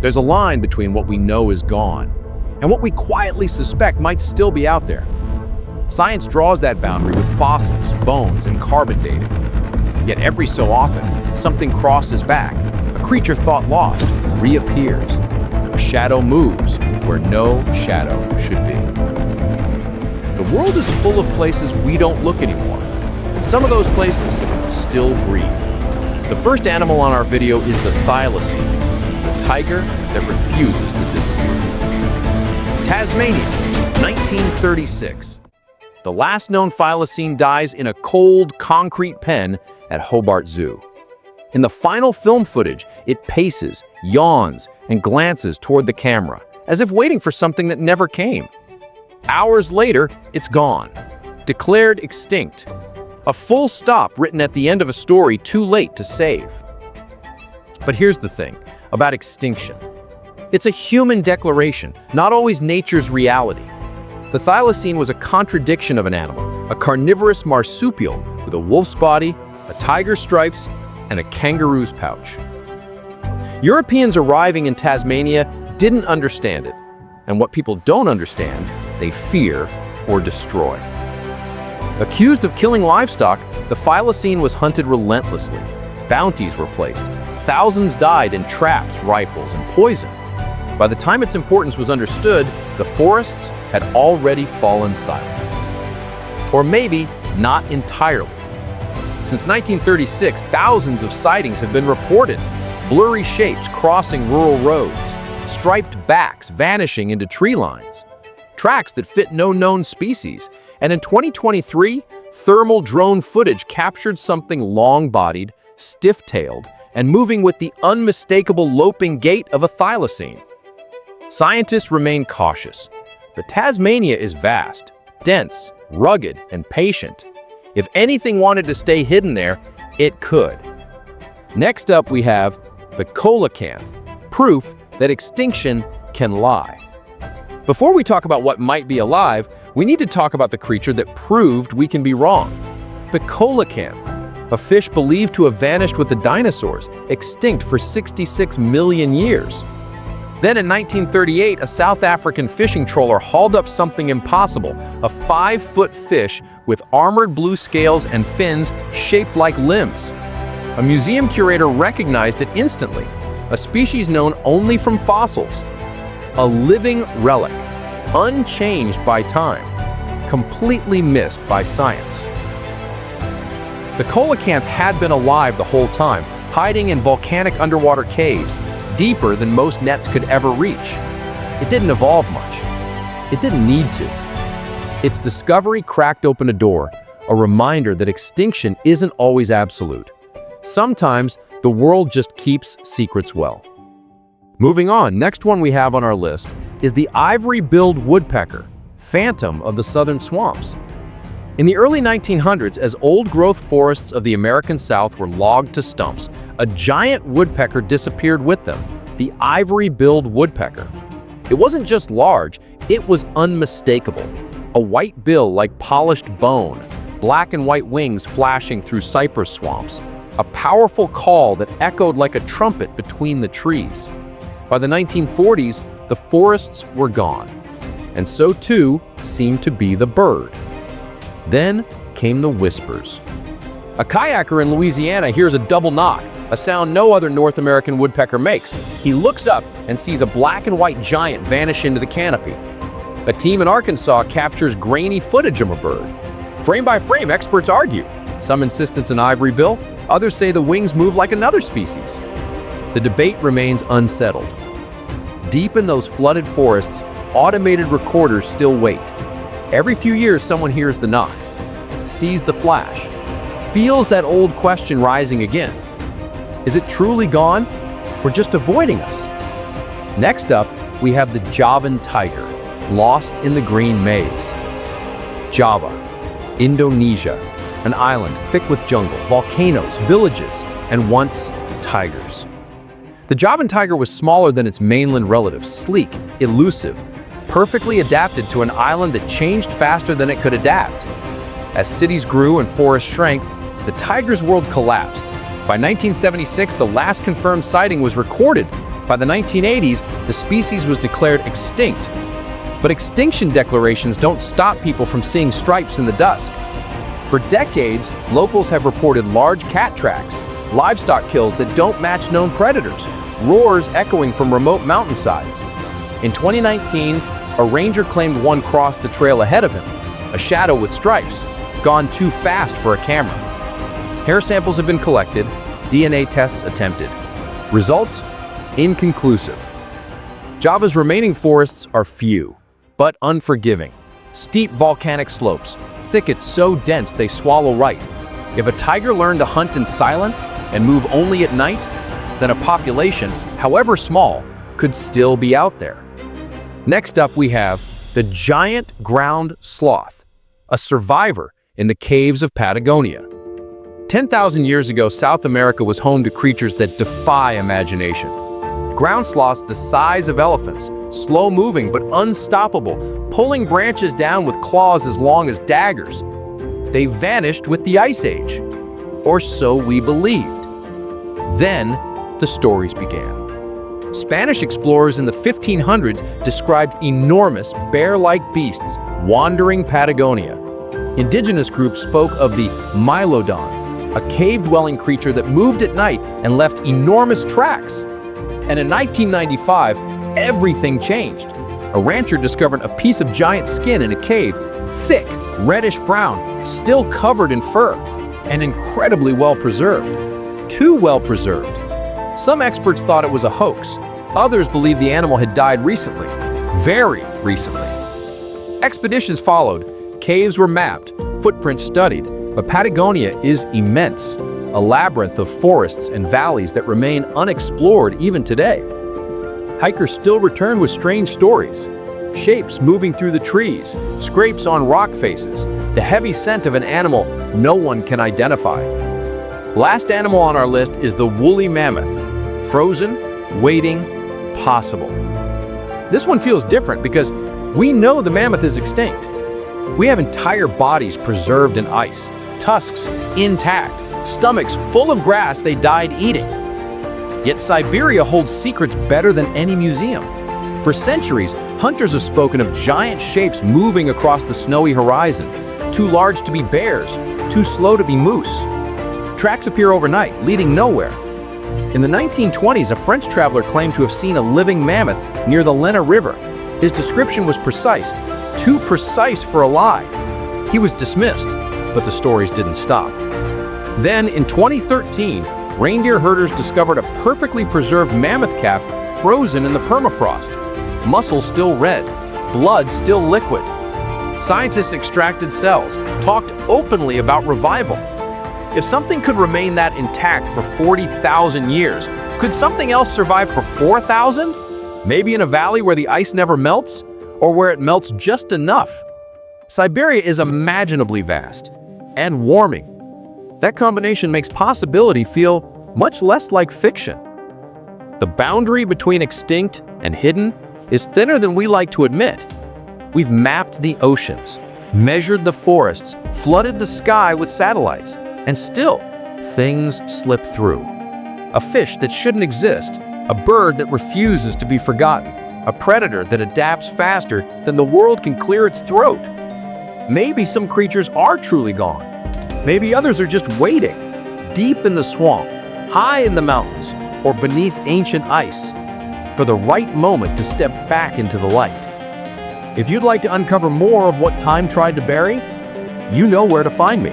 There's a line between what we know is gone and what we quietly suspect might still be out there. Science draws that boundary with fossils, bones, and carbon dating. Yet every so often, something crosses back. A creature thought lost reappears. A shadow moves where no shadow should be. The world is full of places we don't look anymore, and some of those places still breathe. The first animal on our video is the thylacine, the tiger that refuses to disappear. Tasmania, 1936. The last known thylacine dies in a cold, concrete pen at Hobart Zoo. In the final film footage, it paces, yawns, and glances toward the camera, as if waiting for something that never came. Hours later, it's gone, declared extinct. A full stop written at the end of a story too late to save. But here's the thing about extinction. It's a human declaration, not always nature's reality. The thylacine was a contradiction of an animal, a carnivorous marsupial with a wolf's body, a tiger's stripes, and a kangaroo's pouch. Europeans arriving in Tasmania didn't understand it, and what people don't understand, they fear or destroy. Accused of killing livestock, the thylacine was hunted relentlessly. Bounties were placed. Thousands died in traps, rifles, and poison. By the time its importance was understood, the forests had already fallen silent. Or maybe not entirely. Since 1936, thousands of sightings have been reported. Blurry shapes crossing rural roads, striped backs vanishing into tree lines, tracks that fit no known species. And in 2023, thermal drone footage captured something long-bodied, stiff-tailed, and moving with the unmistakable loping gait of a thylacine. Scientists remain cautious, but Tasmania is vast, dense, rugged, and patient. If anything wanted to stay hidden there, it could. Next up, we have the Coelacanth, proof that extinction can lie. Before we talk about what might be alive, we need to talk about the creature that proved we can be wrong. The coelacanth, a fish believed to have vanished with the dinosaurs, extinct for 66 million years. Then in 1938, a South African fishing trawler hauled up something impossible, a 5-foot fish with armored blue scales and fins shaped like limbs. A museum curator recognized it instantly, a species known only from fossils. A living relic, unchanged by time, completely missed by science. The coelacanth had been alive the whole time, hiding in volcanic underwater caves, deeper than most nets could ever reach. It didn't evolve much. It didn't need to. Its discovery cracked open a door, a reminder that extinction isn't always absolute. Sometimes the world just keeps secrets well. Moving on, next one we have on our list is the Ivory-Billed Woodpecker, phantom of the southern swamps. In the early 1900s, as old-growth forests of the American South were logged to stumps, a giant woodpecker disappeared with them, the Ivory-Billed Woodpecker. It wasn't just large, it was unmistakable. A white bill like polished bone, black and white wings flashing through cypress swamps, a powerful call that echoed like a trumpet between the trees. By the 1940s, the forests were gone, and so too seemed to be the bird. Then came the whispers. A kayaker in Louisiana hears a double knock, a sound no other North American woodpecker makes. He looks up and sees a black and white giant vanish into the canopy. A team in Arkansas captures grainy footage of a bird. Frame by frame, experts argue. Some insist it's an ivory bill, others say the wings move like another species. The debate remains unsettled. Deep in those flooded forests, automated recorders still wait. Every few years, someone hears the knock, sees the flash, feels that old question rising again. Is it truly gone, or just avoiding us? Next up, we have the Javan Tiger, lost in the green maze. Java, Indonesia, an island thick with jungle, volcanoes, villages, and once tigers. The Javan tiger was smaller than its mainland relatives, sleek, elusive, perfectly adapted to an island that changed faster than it could adapt. As cities grew and forests shrank, the tiger's world collapsed. By 1976, the last confirmed sighting was recorded, By the 1980s, the species was declared extinct. But extinction declarations don't stop people from seeing stripes in the dusk. For decades, locals have reported large cat tracks, livestock kills that don't match known predators, roars echoing from remote mountainsides. In 2019, a ranger claimed one crossed the trail ahead of him, a shadow with stripes, gone too fast for a camera. Hair samples have been collected, DNA tests attempted. Results? Inconclusive. Java's remaining forests are few, but unforgiving. Steep volcanic slopes, thickets so dense they swallow right. If a tiger learned to hunt in silence and move only at night, then a population, however small, could still be out there. Next up we have the giant ground sloth, a survivor in the caves of Patagonia. 10,000 years ago, South America was home to creatures that defy imagination. Ground sloths the size of elephants, slow-moving but unstoppable, pulling branches down with claws as long as daggers. They vanished with the Ice Age, or so we believed. Then, the stories began. Spanish explorers in the 1500s described enormous, bear-like beasts wandering Patagonia. Indigenous groups spoke of the Mylodon, a cave-dwelling creature that moved at night and left enormous tracks. And in 1995, everything changed. A rancher discovered a piece of giant skin in a cave, thick, reddish-brown, still covered in fur, and incredibly well-preserved. Too well-preserved. Some experts thought it was a hoax. Others believed the animal had died recently. Very recently. Expeditions followed, caves were mapped, footprints studied, but Patagonia is immense, a labyrinth of forests and valleys that remain unexplored even today. Hikers still return with strange stories. Shapes moving through the trees, scrapes on rock faces, the heavy scent of an animal no one can identify. Last animal on our list is the woolly mammoth. Frozen, waiting, possible. This one feels different because we know the mammoth is extinct. We have entire bodies preserved in ice, tusks intact, stomachs full of grass they died eating. Yet Siberia holds secrets better than any museum. For centuries, hunters have spoken of giant shapes moving across the snowy horizon, too large to be bears, too slow to be moose. Tracks appear overnight, leading nowhere. In the 1920s, a French traveler claimed to have seen a living mammoth near the Lena River. His description was precise, too precise for a lie. He was dismissed, but the stories didn't stop. Then, in 2013, reindeer herders discovered a perfectly preserved mammoth calf frozen in the permafrost. Muscles still red, blood still liquid. Scientists extracted cells, talked openly about revival. If something could remain that intact for 40,000 years, could something else survive for 4,000? Maybe in a valley where the ice never melts, or where it melts just enough. Siberia is imaginably vast and warming. That combination makes possibility feel much less like fiction. The boundary between extinct and hidden is thinner than we like to admit. We've mapped the oceans, measured the forests, flooded the sky with satellites, and still, things slip through. A fish that shouldn't exist, a bird that refuses to be forgotten, a predator that adapts faster than the world can clear its throat. Maybe some creatures are truly gone. Maybe others are just waiting, deep in the swamp, high in the mountains, or beneath ancient ice, for the right moment to step back into the light. If you'd like to uncover more of what time tried to bury, you know where to find me.